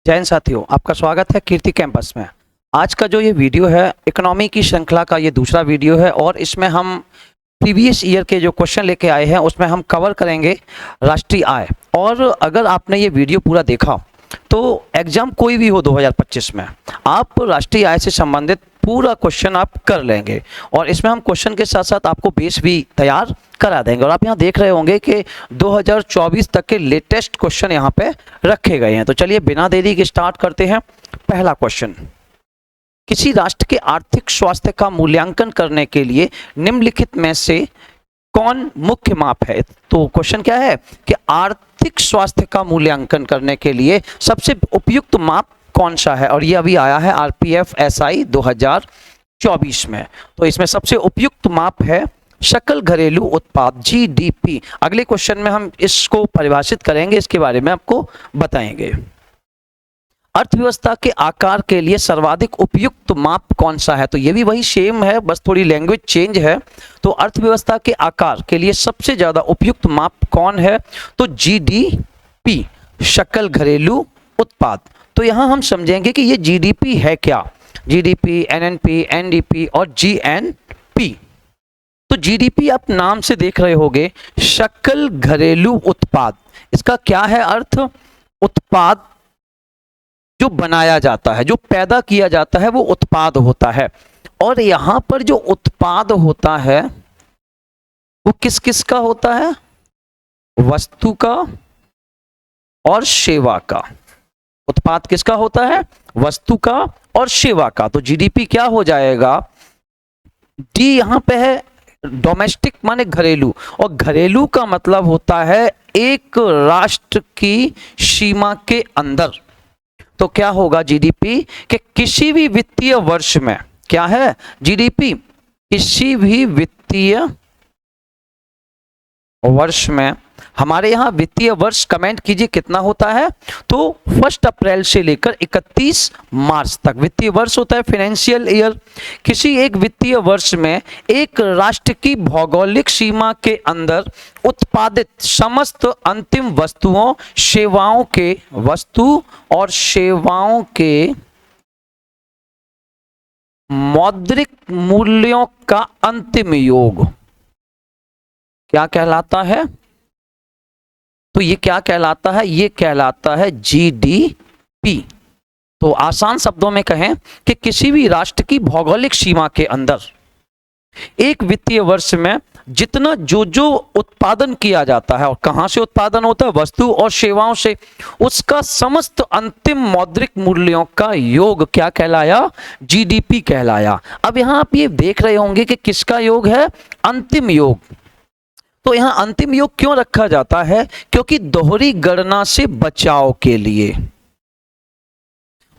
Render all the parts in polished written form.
जय हिंद साथियों, आपका स्वागत है कीर्ति कैंपस में। आज का जो ये वीडियो है इकोनॉमी की श्रृंखला का ये दूसरा वीडियो है और इसमें हम प्रीवियस ईयर के जो क्वेश्चन लेके आए हैं उसमें हम कवर करेंगे राष्ट्रीय आय। और अगर आपने ये वीडियो पूरा देखा तो एग्जाम कोई भी हो 2025 में आप राष्ट्रीय आय से संबंधित पूरा क्वेश्चन आप कर लेंगे और इसमें हम क्वेश्चन के साथ साथ आपको बेस भी तैयार करा देंगे। और आप यहाँ देख रहे होंगे कि 2024 तक के लेटेस्ट क्वेश्चन यहाँ पे रखे गए हैं। तो चलिए बिना देरी के स्टार्ट करते हैं। पहला क्वेश्चन, किसी राष्ट्र के आर्थिक स्वास्थ्य का मूल्यांकन करने के लिए निम्नलिखित में से कौन मुख्य माप है? तो क्वेश्चन क्या है कि आर्थिक स्वास्थ्य का मूल्यांकन करने के लिए सबसे उपयुक्त माप कौन सा है? और ये अभी आया है आरपीएफ एसआई 2024 में। तो इसमें सबसे उपयुक्त माप है सकल घरेलू उत्पाद जीडीपी। अगले क्वेश्चन में हम इसको परिभाषित करेंगे, इसके बारे में आपको बताएंगे। अर्थव्यवस्था के आकार के लिए सर्वाधिक उपयुक्त माप कौन सा है? तो ये भी वही सेम है, बस थोड़ी लैंग्वेज चेंज है। तो अर्थव्यवस्था के आकार के लिए सबसे ज्यादा उपयुक्त माप कौन है? तो जीडीपी, सकल घरेलू उत्पाद। तो यहां हम समझेंगे कि ये जीडीपी है क्या। जीडीपी, एनएनपी, एनडीपी और जीएनपी। तो जीडीपी आप नाम से देख रहे होंगे, सकल घरेलू उत्पाद। इसका क्या है अर्थ? उत्पाद जो बनाया जाता है, जो पैदा किया जाता है, वो उत्पाद होता है। और यहां पर जो उत्पाद होता है वो किस किस का होता है? वस्तु का और सेवा का। उत्पाद किसका होता है? वस्तु का और सेवा का। तो जीडीपी क्या हो जाएगा? डी यहां पे है डोमेस्टिक माने घरेलू, और घरेलू का मतलब होता है एक राष्ट्र की सीमा के अंदर। तो क्या होगा जीडीपी कि किसी भी वित्तीय वर्ष में, क्या है जीडीपी? किसी भी वित्तीय वर्ष में, हमारे यहां वित्तीय वर्ष कमेंट कीजिए कितना होता है? तो 1 अप्रैल से लेकर 31 मार्च तक वित्तीय वर्ष होता है, फाइनेंशियल ईयर। किसी एक वित्तीय वर्ष में एक राष्ट्र की भौगोलिक सीमा के अंदर उत्पादित समस्त अंतिम वस्तुओं सेवाओं के, वस्तु और सेवाओं के मौद्रिक मूल्यों का अंतिम योग क्या कहलाता है? तो ये क्या कहलाता है? ये कहलाता है जीडीपी। तो आसान शब्दों में कहें कि किसी भी राष्ट्र की भौगोलिक सीमा के अंदर एक वित्तीय वर्ष में जितना जो उत्पादन किया जाता है, और कहां से उत्पादन होता है? वस्तु और सेवाओं से, उसका समस्त अंतिम मौद्रिक मूल्यों का योग क्या कहलाया? जीडीपी कहलाया। अब यहां आप ये देख रहे होंगे कि किसका योग है? अंतिम योग। तो यहां अंतिम योग क्यों रखा जाता है? क्योंकि दोहरी गणना से बचाव के लिए,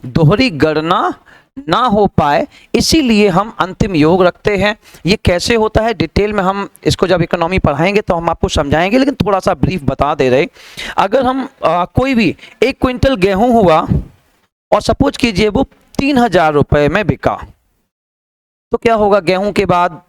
दोहरी गणना ना हो पाए इसीलिए हम अंतिम योग रखते हैं। ये कैसे होता है डिटेल में हम इसको जब इकोनॉमी पढ़ाएंगे तो हम आपको समझाएंगे, लेकिन थोड़ा सा ब्रीफ बता दे रहे। अगर हम कोई भी 1 क्विंटल गेहूं हुआ और सपोज कीजिए वो 3000 रुपए में बिका, तो क्या होगा? गेहूं के बाद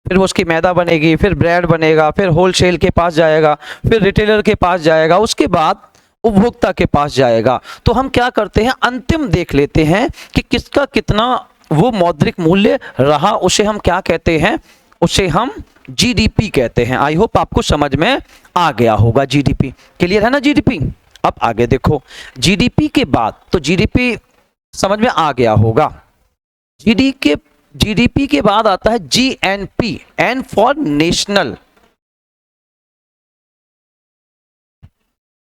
फिर उसकी मैदा बनेगी, फिर ब्रेड बनेगा, फिर होलसेल के पास जाएगा, फिर रिटेलर के पास जाएगा, उसके बाद उपभोक्ता के पास जाएगा। तो हम क्या करते हैं? अंतिम देख लेते हैं कि किसका कितना वो मौद्रिक मूल्य रहा। उसे हम क्या कहते हैं? उसे हम जीडीपी कहते हैं। आई होप आपको समझ में आ गया होगा। जीडीपी क्लियर है ना? जीडीपी। अब आगे देखो, जीडीपी के बाद, तो जीडीपी समझ में आ गया होगा। जीडीपी के बाद आता है जीएनपी, एन फॉर नेशनल,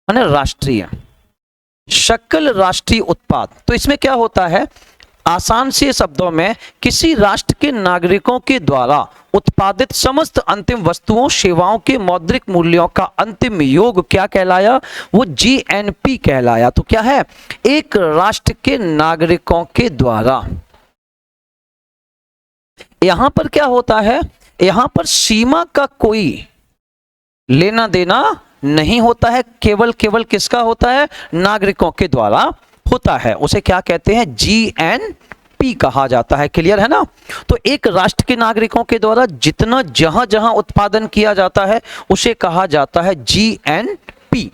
माने राष्ट्रीय, सकल राष्ट्रीय उत्पाद। तो इसमें क्या होता है? आसान से शब्दों में, किसी राष्ट्र के नागरिकों के द्वारा उत्पादित समस्त अंतिम वस्तुओं सेवाओं के मौद्रिक मूल्यों का अंतिम योग क्या कहलाया? वो जीएनपी कहलाया। तो क्या है? एक राष्ट्र के नागरिकों के द्वारा। यहां पर क्या होता है? यहां पर सीमा का कोई लेना देना नहीं होता है, केवल किसका होता है? नागरिकों के द्वारा होता है। उसे क्या कहते हैं? जीएनपी कहा जाता है। क्लियर है ना? तो एक राष्ट्र के नागरिकों के द्वारा जितना जहां जहां उत्पादन किया जाता है उसे कहा जाता है जीएनपी।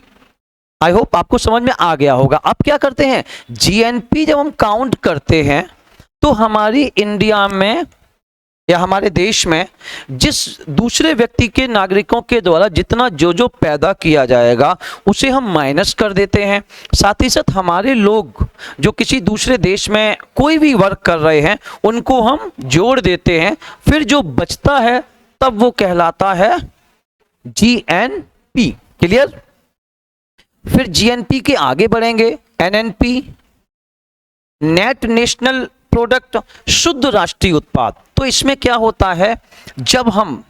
आई होप आपको समझ में आ गया होगा। अब क्या करते हैं, जीएनपी जब हम काउंट करते हैं तो हमारी इंडिया में या हमारे देश में जिस दूसरे व्यक्ति के नागरिकों के द्वारा जितना जो जो पैदा किया जाएगा उसे हम माइनस कर देते हैं। साथ ही साथ हमारे लोग जो किसी दूसरे देश में कोई भी वर्क कर रहे हैं उनको हम जोड़ देते हैं, फिर जो बचता है तब वो कहलाता है जीएनपी। क्लियर। फिर जीएनपी के आगे बढ़ेंगे, एनएनपी, नेट नेशनल प्रोडक्ट, शुद्ध राष्ट्रीय उत्पाद। तो इसमें क्या होता है, जब हम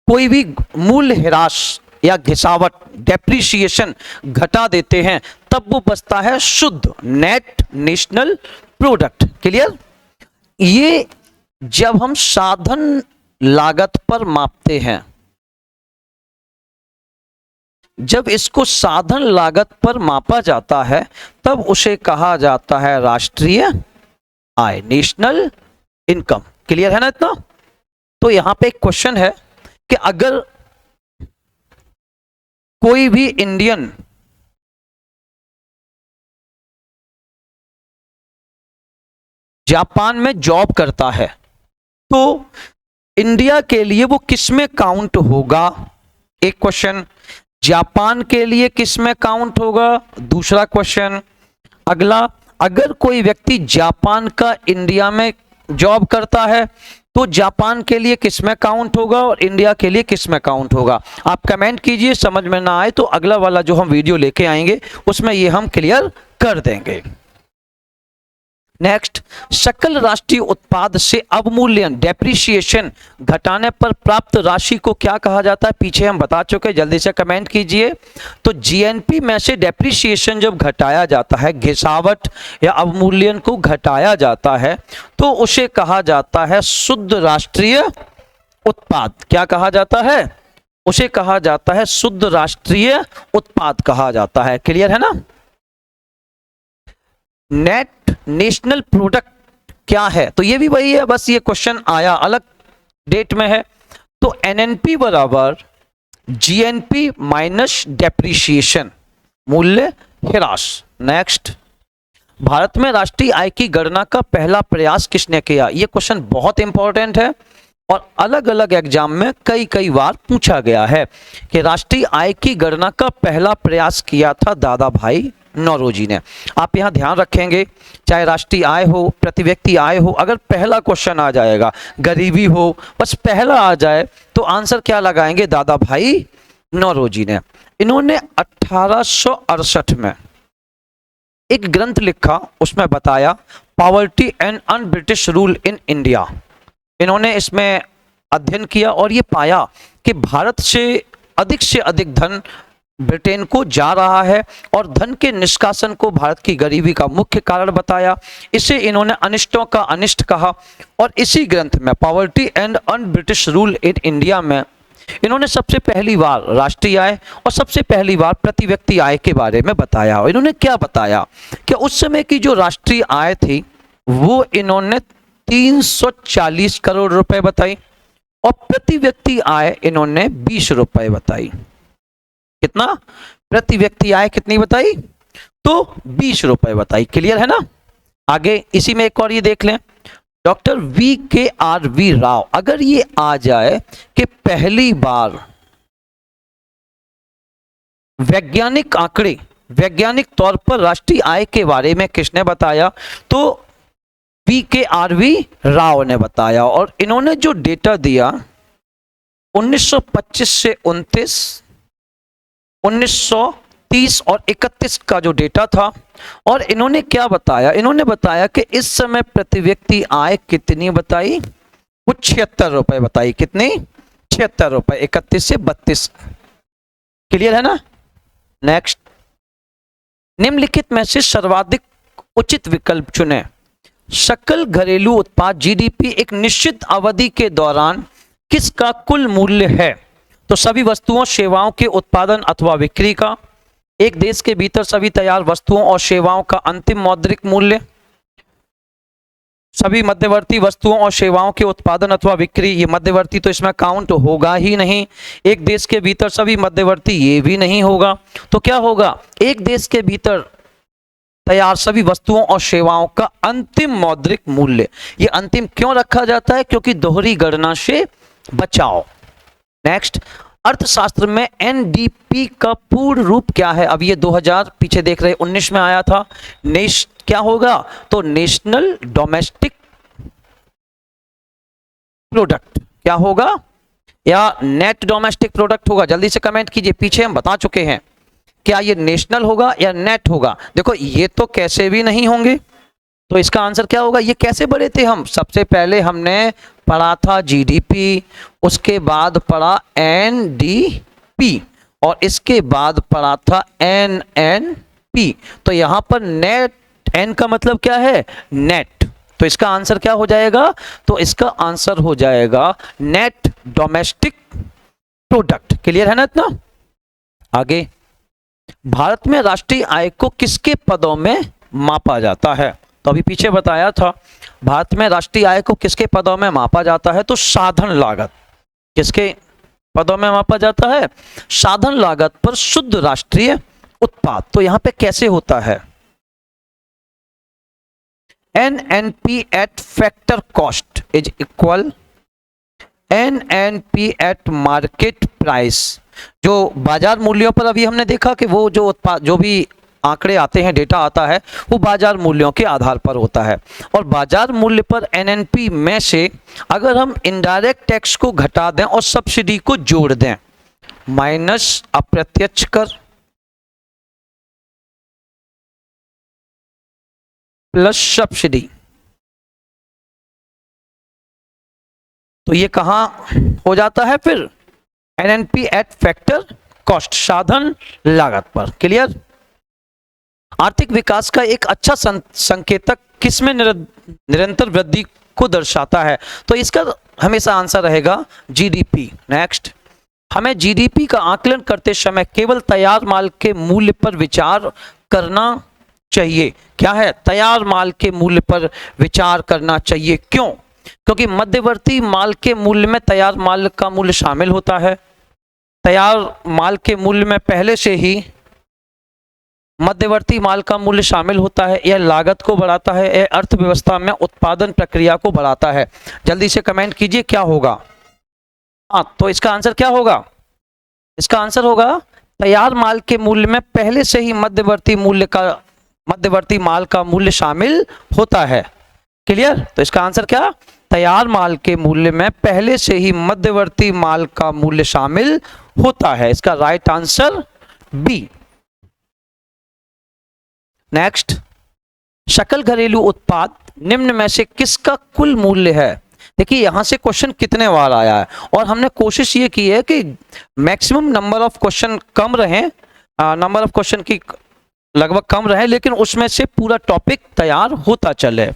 कोई भी मूल्य ह्रास या घिसावट, डेप्रिसिएशन घटा देते हैं तब वो बचता है शुद्ध नेट नेशनल प्रोडक्ट। क्लियर। ये जब हम साधन लागत पर मापते हैं, जब इसको साधन लागत पर मापा जाता है तब उसे कहा जाता है राष्ट्रीय आय, नेशनल इनकम। क्लियर है ना इतना। तो यहां पे एक क्वेश्चन है कि अगर कोई भी इंडियन जापान में जॉब करता है तो इंडिया के लिए वो किस में काउंट होगा, एक क्वेश्चन। जापान के लिए किस में काउंट होगा, दूसरा क्वेश्चन। अगला, अगर कोई व्यक्ति जापान का इंडिया में जॉब करता है तो जापान के लिए किस में काउंट होगा और इंडिया के लिए किस में काउंट होगा। आप कमेंट कीजिए, समझ में ना आए तो अगला वाला जो हम वीडियो लेके आएंगे उसमें ये हम क्लियर कर देंगे। नेक्स्ट, सकल राष्ट्रीय उत्पाद से अवमूल्यन, डेप्रिसिएशन घटाने पर प्राप्त राशि को क्या कहा जाता है, पीछे हम बता चुके, जल्दी से कमेंट कीजिए। तो जीएनपी में से डेप्रिसिएशन जब घटाया जाता है, घिसावट या अवमूल्यन को घटाया जाता है तो उसे कहा जाता है शुद्ध राष्ट्रीय उत्पाद। क्या कहा जाता है, उसे कहा जाता है शुद्ध राष्ट्रीय उत्पाद कहा जाता है। क्लियर है ना। नेट नेशनल प्रोडक्ट क्या है, तो ये भी वही है, बस ये क्वेश्चन आया अलग डेट में है। तो एनएनपी बराबर जीएनपी माइनस डेप्रिसिएशन, मूल्य ह्रास। नेक्स्ट, भारत में राष्ट्रीय आय की गणना का पहला प्रयास किसने किया। ये क्वेश्चन बहुत इंपॉर्टेंट है और अलग अलग एग्जाम में कई बार पूछा गया है कि राष्ट्रीय आय की गणना का पहला प्रयास किया था दादा भाई नौरोजी ने। आप यहां ध्यान रखेंगे, चाहे राष्ट्रीय आय हो, प्रति व्यक्ति आय हो, अगर पहला क्वेश्चन आ जाएगा, गरीबी हो, बस पहला आ जाए तो आंसर क्या लगाएंगे, दादा भाई नौरोजी ने। इन्होंने 1868 में एक ग्रंथ लिखा, उसमें बताया poverty and un British rule in India. इन्होंने इसमें अध्ययन किया और ये पाया कि भारत से अधिक धन ब्रिटेन को जा रहा है और धन के निष्कासन को भारत की गरीबी का मुख्य कारण बताया। इसे इन्होंने अनिष्टों का अनिष्ट कहा और इसी ग्रंथ में poverty and un British rule in India में इन्होंने सबसे पहली बार राष्ट्रीय आय और सबसे पहली बार प्रति व्यक्ति आय के बारे में बताया। और इन्होंने क्या बताया कि उस समय की जो राष्ट्रीय आय थी वो इन्होंने 340 करोड़ रुपए बताई और प्रति व्यक्ति आय इन्होंने 20 रुपए बताई। कितना, प्रति व्यक्ति आय कितनी बताई, तो 20 रुपए बताई। क्लियर है ना। आगे इसी में एक और ये देख लें, डॉक्टर VKRV राव, अगर ये आ जाए कि पहली बार वैज्ञानिक आंकड़े, वैज्ञानिक तौर पर राष्ट्रीय आय के बारे में किसने बताया, तो VKRV राव ने बताया। और इन्होंने जो डेटा दिया 1925 से 29, 1930 और 31 का जो डेटा था, और इन्होंने क्या बताया, इन्होंने बताया कि इस समय प्रति व्यक्ति आय कितनी बताई, वो 76 रुपए बताई। कितनी, 76 रुपए, 31 से 32। क्लियर है ना। नेक्स्ट, निम्नलिखित में से सर्वाधिक उचित विकल्प चुने। सकल घरेलू उत्पाद जीडीपी एक निश्चित अवधि के दौरान किसका कुल मूल्य है, तो सभी वस्तुओं सेवाओं के उत्पादन अथवा बिक्री का, एक देश के भीतर सभी तैयार वस्तुओं और सेवाओं का अंतिम मौद्रिक मूल्य, सभी मध्यवर्ती वस्तुओं और सेवाओं के उत्पादन अथवा बिक्री, ये मध्यवर्ती तो इसमें काउंट होगा ही नहीं। एक देश के भीतर सभी मध्यवर्ती, ये भी नहीं होगा। तो क्या होगा, एक देश के भीतर तैयार सभी वस्तुओं और सेवाओं का अंतिम मौद्रिक मूल्य। ये अंतिम क्यों रखा जाता है, क्योंकि दोहरी गणना से बचाओ। नेक्स्ट, अर्थशास्त्र में एनडीपी का पूर्ण रूप क्या है। अब ये 2000 पीछे देख रहे 19 में आया था। क्या होगा, तो नेशनल डोमेस्टिक प्रोडक्ट क्या होगा, या नेट डोमेस्टिक प्रोडक्ट होगा। जल्दी से कमेंट कीजिए, पीछे हम बता चुके हैं। क्या ये नेशनल होगा या नेट होगा। देखो ये तो कैसे भी नहीं होंगे, तो इसका आंसर क्या होगा। ये कैसे बढ़े थे हम, सबसे पहले हमने पढ़ा था जीडीपी, उसके बाद पढ़ा एनडीपी, और इसके बाद पढ़ा था एनएनपी। तो यहां पर नेट, एन का मतलब क्या है, नेट। तो इसका आंसर क्या हो जाएगा, तो इसका आंसर हो जाएगा नेट डोमेस्टिक प्रोडक्ट। क्लियर है ना इतना। आगे, भारत में राष्ट्रीय आय को किसके पदों में मापा जाता है। तो अभी पीछे बताया था, भारत में राष्ट्रीय आय को किसके पदों में मापा जाता है, तो साधन लागत। किसके पदों में मापा जाता है, साधन लागत पर शुद्ध राष्ट्रीय उत्पाद। तो यहां पे कैसे होता है, NNP eight factor cost is equal NNP eight market price. जो बाजार मूल्यों पर अभी हमने देखा कि वो जो उत्पाद, जो भी आंकड़े आते हैं, डेटा आता है, वो बाजार मूल्यों के आधार पर होता है। और बाजार मूल्य पर एनएनपी में से अगर हम इनडायरेक्ट टैक्स को घटा दें और सब्सिडी को जोड़ दें, माइनस अप्रत्यक्ष कर प्लस सब्सिडी, तो ये कहां हो जाता है फिर, एनएनपी एट फैक्टर कॉस्ट, साधन लागत पर। क्लियर। आर्थिक विकास का एक अच्छा संकेतक किसमें निरंतर वृद्धि को दर्शाता है, तो इसका हमेशा आंसर रहेगा जीडीपी। नेक्स्ट, हमें जीडीपी का आकलन करते समय केवल तैयार माल के मूल्य पर विचार करना चाहिए। क्या है, तैयार माल के मूल्य पर विचार करना चाहिए। क्यों, क्योंकि मध्यवर्ती माल के मूल्य में तैयार माल का मूल्य शामिल होता है। तैयार माल के मूल्य में पहले से ही मध्यवर्ती माल का मूल्य शामिल होता है। यह लागत को बढ़ाता है, यह अर्थव्यवस्था में उत्पादन प्रक्रिया को बढ़ाता है। जल्दी से कमेंट कीजिए क्या होगा। हाँ, तो इसका आंसर क्या होगा, इसका आंसर होगा तैयार माल के मूल्य में पहले से ही मध्यवर्ती माल का मूल्य शामिल होता है। क्लियर। तो इसका आंसर क्या, तैयार माल के मूल्य में पहले से ही मध्यवर्ती माल का मूल्य शामिल होता है। इसका राइट आंसर बी। नेक्स्ट, सकल घरेलू उत्पाद निम्न में से किसका कुल मूल्य है। देखिए यहां से क्वेश्चन कितने बार आया है, और हमने कोशिश ये की है कि मैक्सिमम नंबर ऑफ क्वेश्चन कम रहे, नंबर ऑफ क्वेश्चन की लगभग कम रहे, लेकिन उसमें से पूरा टॉपिक तैयार होता चले।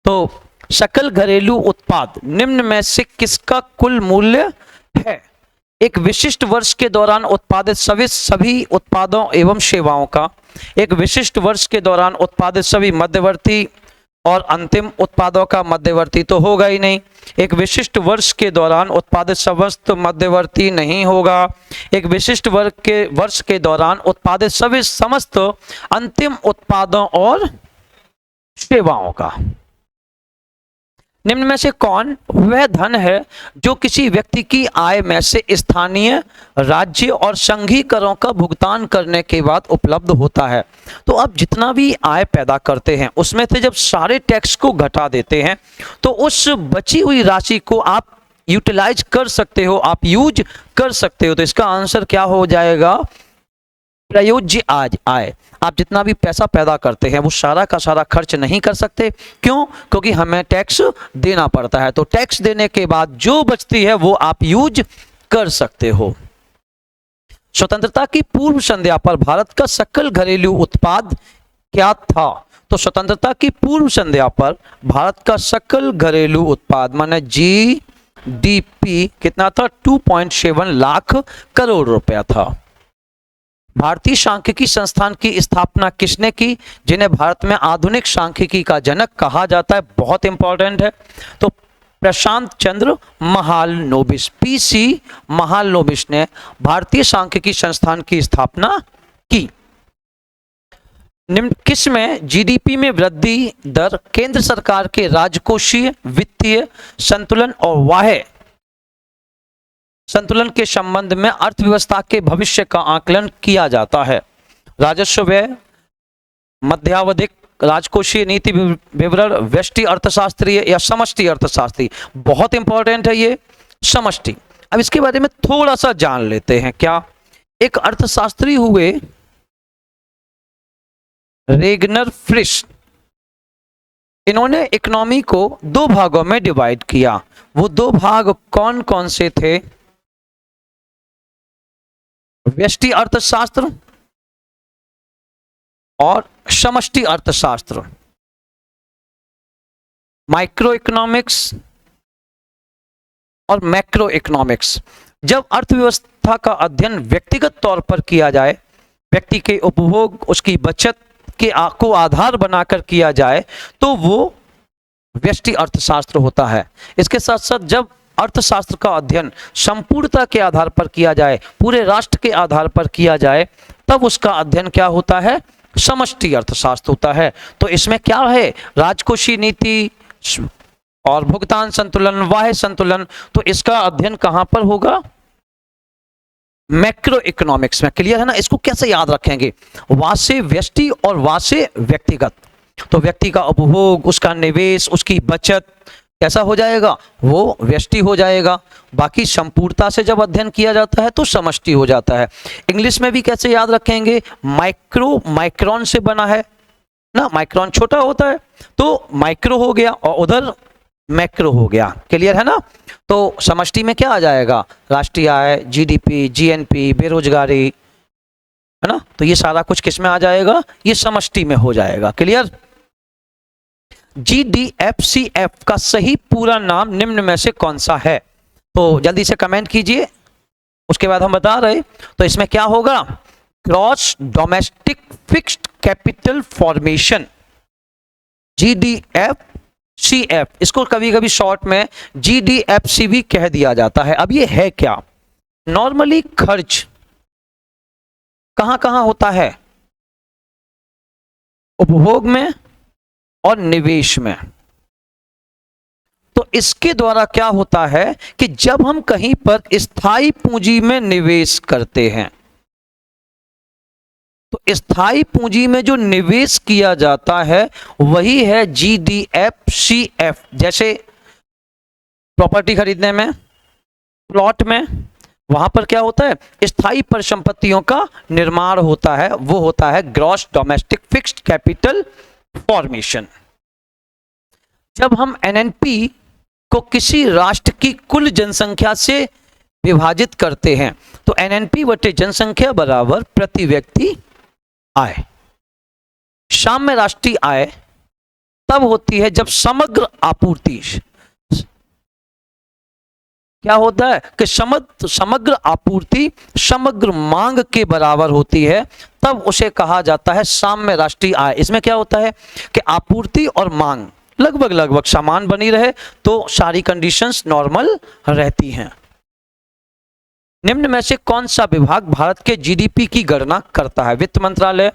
तो सकल घरेलू उत्पाद निम्न में से किसका कुल मूल्य है। एक विशिष्ट वर्ष के दौरान उत्पादित सभी उत्पादों एवं सेवाओं का, एक विशिष्ट वर्ष के दौरान उत्पादित सभी मध्यवर्ती और अंतिम उत्पादों का मध्यवर्ती तो होगा ही नहीं। एक विशिष्ट वर्ष के दौरान उत्पादित समस्त मध्यवर्ती नहीं होगा। एक विशिष्ट वर्ष के दौरान उत्पादित सभी समस्त अंतिम उत्पादों और सेवाओं का। निम्न में से कौन वह धन है जो किसी व्यक्ति की आय में से स्थानीय, राज्य और संघीय करों का भुगतान करने के बाद उपलब्ध होता है। तो आप जितना भी आय पैदा करते हैं उसमें से जब सारे टैक्स को घटा देते हैं तो उस बची हुई राशि को आप यूटिलाइज कर सकते हो, आप यूज कर सकते हो। तो इसका आंसर क्या हो जाएगा, प्रयोज्य आय। आप जितना भी पैसा पैदा करते हैं वो सारा का सारा खर्च नहीं कर सकते। क्यों, क्योंकि हमें टैक्स देना पड़ता है। तो टैक्स देने के बाद जो बचती है वो आप यूज कर सकते हो। स्वतंत्रता की पूर्व संध्या पर भारत का सकल घरेलू उत्पाद क्या था। तो स्वतंत्रता की पूर्व संध्या पर भारत का सकल घरेलू उत्पाद माने जीडीपी कितना था, 2.7 लाख करोड़ रुपया था। भारतीय सांख्यिकी संस्थान की स्थापना किसने की, जिन्हें भारत में आधुनिक सांख्यिकी का जनक कहा जाता है? बहुत इंपॉर्टेंट है। तो प्रशांत चंद्र महालनोबिस, पीसी महालनोबिस ने भारतीय सांख्यिकी संस्थान की स्थापना की। निम्न किस में जीडीपी में वृद्धि दर केंद्र सरकार के राजकोषीय, वित्तीय संतुलन और बाह्य संतुलन के संबंध में अर्थव्यवस्था के भविष्य का आकलन किया जाता है? राजस्व व्यय, मध्यावधिक राजकोषीय नीति विवरण, व्यष्टि अर्थशास्त्रीय या समष्टि अर्थशास्त्री? बहुत इंपॉर्टेंट है ये समष्टि। अब इसके बारे में थोड़ा सा जान लेते हैं। क्या? एक अर्थशास्त्री हुए रेगनर फ्रिश, इन्होंने इकोनॉमी को दो भागों में डिवाइड किया। वो दो भाग कौन कौन से थे? व्यष्टि अर्थशास्त्र और समष्टि अर्थशास्त्र, माइक्रो इकोनॉमिक्स और मैक्रो इकोनॉमिक्स। जब अर्थव्यवस्था का अध्ययन व्यक्तिगत तौर पर किया जाए, व्यक्ति के उपभोग, उसकी बचत के को आधार बनाकर किया जाए, तो वो व्यष्टि अर्थशास्त्र होता है। इसके साथ साथ जब अर्थशास्त्र का अध्ययन संपूर्णता के आधार पर किया जाए, पूरे राष्ट्र के आधार पर किया जाए, तब उसका अध्ययन क्या होता है? समष्टि अर्थशास्त्र होता है। तो इसमें क्या है? राजकोषीय नीति और भुगतान संतुलन, बाह्य संतुलन। तो इसका अध्ययन कहां पर होगा? मैक्रो इकोनॉमिक्स में। क्लियर है ना? इसको कैसे याद रखेंगे? वा से व्यष्टि और वा से व्यक्तिगत। तो व्यक्ति का उपभोग, उसका निवेश, उसकी बचत कैसा हो जाएगा? वो व्यष्टि हो जाएगा। बाकी संपूर्णता से जब अध्ययन किया जाता है तो समष्टि हो जाता है। इंग्लिश में भी कैसे याद रखेंगे? माइक्रो, माइक्रोन से बना है ना, माइक्रोन छोटा होता है, तो माइक्रो हो गया और उधर मैक्रो हो गया। क्लियर है ना? तो समष्टि में क्या आ जाएगा? राष्ट्रीय आय, जीडीपी, जीएनपी, बेरोजगारी, है ना? तो ये सारा कुछ किस में आ जाएगा? ये समष्टि में हो जाएगा। क्लियर? जीडीएफसीएफ का सही पूरा नाम निम्न में से कौन सा है? तो जल्दी से कमेंट कीजिए, उसके बाद हम बता रहे। तो इसमें क्या होगा? Gross domestic fixed capital formation, GDFCF. इसको कभी कभी शॉर्ट में जीडीएफसी भी कह दिया जाता है। अब ये है क्या? नॉर्मली खर्च कहां कहां होता है? उपभोग में और निवेश में। तो इसके द्वारा क्या होता है कि जब हम कहीं पर स्थायी पूंजी में निवेश करते हैं, तो स्थायी पूंजी में जो निवेश किया जाता है वही है जीडीएफसीएफ। जैसे प्रॉपर्टी खरीदने में, प्लॉट में, वहां पर क्या होता है? स्थायी परिसंपत्तियों का निर्माण होता है, वो होता है gross domestic fixed capital formation. जब हम एनएनपी को किसी राष्ट्र की कुल जनसंख्या से विभाजित करते हैं, तो एनएनपी बटे जनसंख्या बराबर प्रति व्यक्ति आय। साम्य राष्ट्रीय आय तब होती है जब समग्र आपूर्ति, क्या होता है कि समग्र आपूर्ति समग्र मांग के बराबर होती है, तब उसे कहा जाता है साम्य राष्ट्रीय आय। इसमें क्या होता है कि आपूर्ति और मांग लगभग समान बनी रहे तो सारी कंडीशंस नॉर्मल रहती हैं। निम्न में से कौन सा विभाग भारत के जीडीपी की गणना करता है? वित्त मंत्रालय,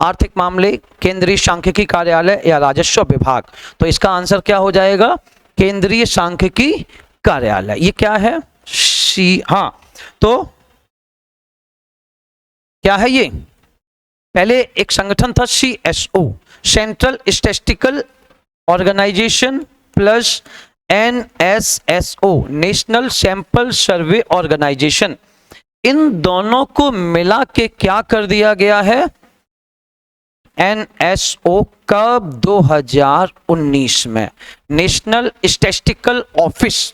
आर्थिक मामले, केंद्रीय सांख्यिकी कार्यालय या राजस्व विभाग? तो इसका आंसर क्या हो जाएगा? केंद्रीय सांख्यिकी कार्यालय। ये क्या है? हाँ, तो क्या है ये? पहले एक संगठन था CSO, central statistical organisation, plus NSSO, national sample survey organisation. इन दोनों को मिला के क्या कर दिया गया है? NSO कब? 2019 में। नेशनल स्टैटिस्टिकल ऑफिस,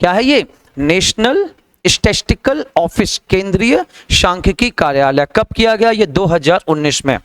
क्या है ये? नेशनल स्टैटिस्टिकल ऑफिस, केंद्रीय सांख्यिकी कार्यालय। कब किया गया? ये 2019 में।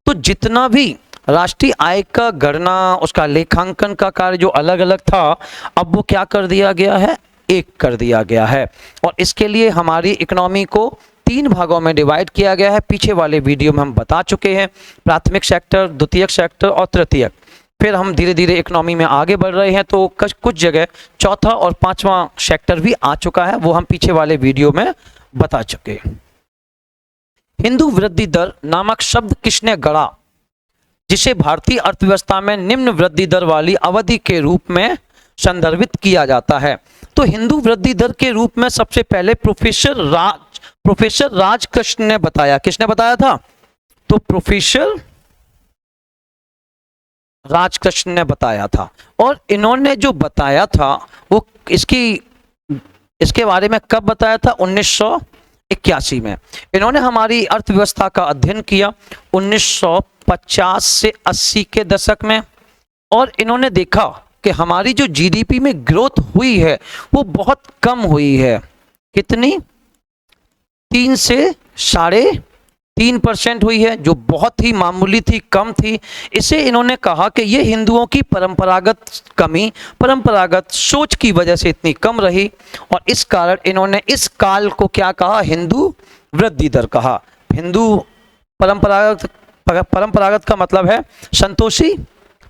तो जितना भी राष्ट्रीय आय का गणना, उसका लेखांकन का कार्य जो अलग अलग था, अब वो क्या कर दिया गया है? एक कर दिया गया है। और इसके लिए हमारी इकोनॉमी को 3 भागों में डिवाइड किया गया है। पीछे वाले वीडियो में हम बता चुके हैं, प्राथमिक सेक्टर, द्वितीयक सेक्टर और तृतीयक। फिर हम धीरे धीरे इकोनॉमी में आगे बढ़ रहे हैं, तो कुछ जगह चौथा और 5वां सेक्टर भी आ चुका है, वो हम पीछे वाले वीडियो में बता चुके हैं। हिंदू वृद्धि दर नामक शब्द किसने गढ़ा, जिसे भारतीय अर्थव्यवस्था में निम्न वृद्धि दर वाली अवधि के रूप में संदर्भित किया जाता है? तो हिंदू वृद्धि दर के रूप में सबसे पहले प्रोफेसर राजकृष्ण ने बताया। किसने बताया था? तो प्रोफेसर राजकृष्ण ने बताया था। और इन्होंने जो बताया था वो इसके बारे में कब बताया था? 1981 में। इन्होंने हमारी अर्थव्यवस्था का अध्ययन किया 1950 से 80 के दशक में, और इन्होंने देखा कि हमारी जो जीडीपी में ग्रोथ हुई है वो बहुत कम हुई है। कितनी? 3 से 3.5% हुई है, जो बहुत ही मामूली थी, कम थी। इसे इन्होंने कहा कि ये हिंदुओं की परंपरागत कमी, परंपरागत सोच की वजह से इतनी कम रही, और इस कारण इन्होंने इस काल को क्या कहा? हिंदू वृद्धि दर कहा। हिंदू परंपरागत का मतलब है संतोषी,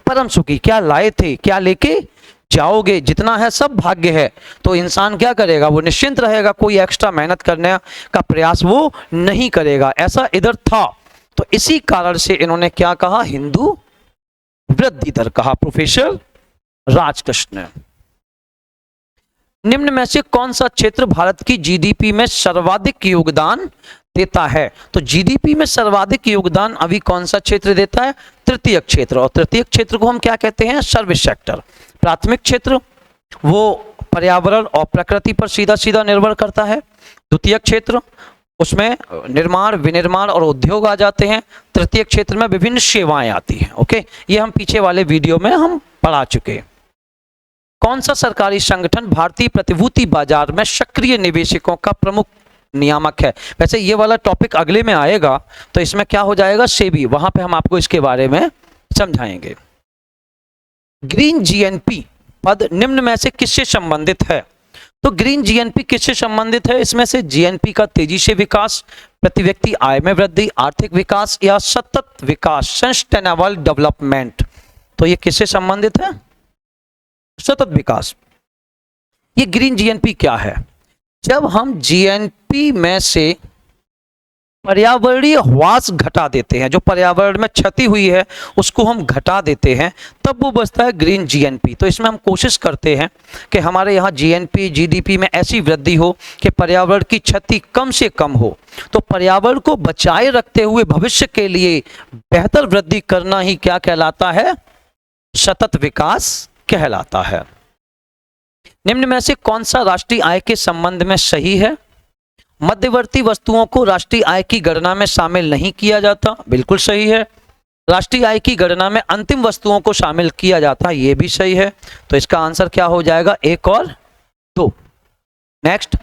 परम सुखी। क्या लाए थे, क्या लेके जाओगे, जितना है सब भाग्य है। तो इंसान क्या करेगा? वो निश्चिंत रहेगा, कोई एक्स्ट्रा मेहनत करने का प्रयास वो नहीं करेगा। ऐसा इधर था, तो इसी कारण से इन्होंने क्या कहा? हिंदू वृद्धि दर कहा, प्रोफेसर राजकृष्ण ने। निम्न में से कौन सा क्षेत्र भारत की जीडीपी में सर्वाधिक योगदान देता है? तो जीडीपी में सर्वाधिक योगदान अभी कौन सा क्षेत्र देता है? तृतीयक क्षेत्र। और तृतीयक क्षेत्र को हम क्या कहते हैं? Service sector. प्राथमिक क्षेत्र वो पर्यावरण और प्रकृति पर सीधा सीधा निर्भर करता है। द्वितीयक क्षेत्र उसमें निर्माण, विनिर्माण और उद्योग आ जाते हैं। तृतीयक क्षेत्र में विभिन्न सेवाएं आती हैं। ओके, ये हम पीछे वाले वीडियो में हम पढ़ा चुके हैं। कौन सा सरकारी संगठन भारतीय प्रतिभूति बाजार में सक्रिय निवेशकों का प्रमुख नियामक है? वैसे ये वाला टॉपिक अगले में आएगा, तो इसमें क्या हो जाएगा? सेबी। वहां पे हम आपको इसके बारे में समझाएंगे। ग्रीन जीएनपी पद निम्न में से किससे संबंधित है? तो ग्रीन जीएनपी किससे संबंधित है? इसमें से जीएनपी का तेजी से विकास, प्रति व्यक्ति आय में वृद्धि, आर्थिक विकास या सतत विकास, सस्टेनेबल डेवलपमेंट। तो ये किससे संबंधित है? सतत विकास। ये ग्रीन जीएनपी क्या है? जब हम जीएनपी में से पर्यावरणीय ह्रास घटा देते हैं, जो पर्यावरण में क्षति हुई है उसको हम घटा देते हैं, तब वो बचता है ग्रीन जीएनपी। तो इसमें हम कोशिश करते हैं कि हमारे यहाँ जीएनपी, जीडीपी में ऐसी वृद्धि हो कि पर्यावरण की क्षति कम से कम हो। तो पर्यावरण को बचाए रखते हुए भविष्य के लिए बेहतर वृद्धि करना ही क्या कहलाता है? सतत विकास कहलाता है। निम्न में से कौन सा राष्ट्रीय आय के संबंध में सही है? मध्यवर्ती वस्तुओं को राष्ट्रीय आय की गणना में शामिल नहीं किया जाता, बिल्कुल सही है। राष्ट्रीय आय की गणना में अंतिम वस्तुओं को शामिल किया जाता, ये भी सही है। तो इसका आंसर क्या हो जाएगा? 1 और 2। नेक्स्ट,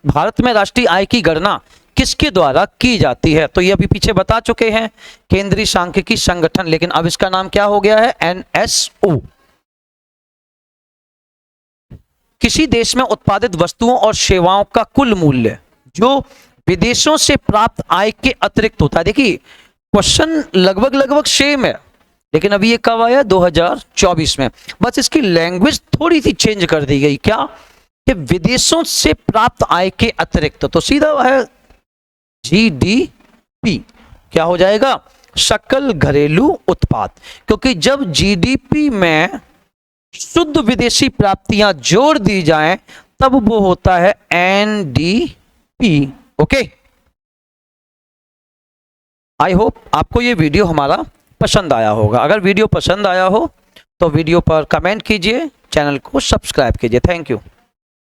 भारत में राष्ट्रीय आय की गणना किसके द्वारा की जाती है? तो ये अभी पीछे बता चुके हैं, केंद्रीय सांख्यिकी संगठन, लेकिन अब इसका नाम क्या हो गया है? NSO। किसी देश में उत्पादित वस्तुओं और सेवाओं का कुल मूल्य जो विदेशों से प्राप्त आय के अतिरिक्त होता है। देखिए क्वेश्चन लगभग सेम है, लेकिन अभी ये कब आया? 2024 में। बस इसकी लैंग्वेज थोड़ी सी चेंज कर दी गई। क्या? कि विदेशों से प्राप्त आय के अतिरिक्त। तो सीधा है GDP। क्या हो जाएगा? सकल घरेलू उत्पाद। क्योंकि जब जीडीपी में शुद्ध विदेशी प्राप्तियां जोड़ दी जाएं तब वो होता है NDP। ओके, आई होप आपको ये वीडियो हमारा पसंद आया होगा। अगर वीडियो पसंद आया हो तो वीडियो पर कमेंट कीजिए, चैनल को सब्सक्राइब कीजिए। Thank you.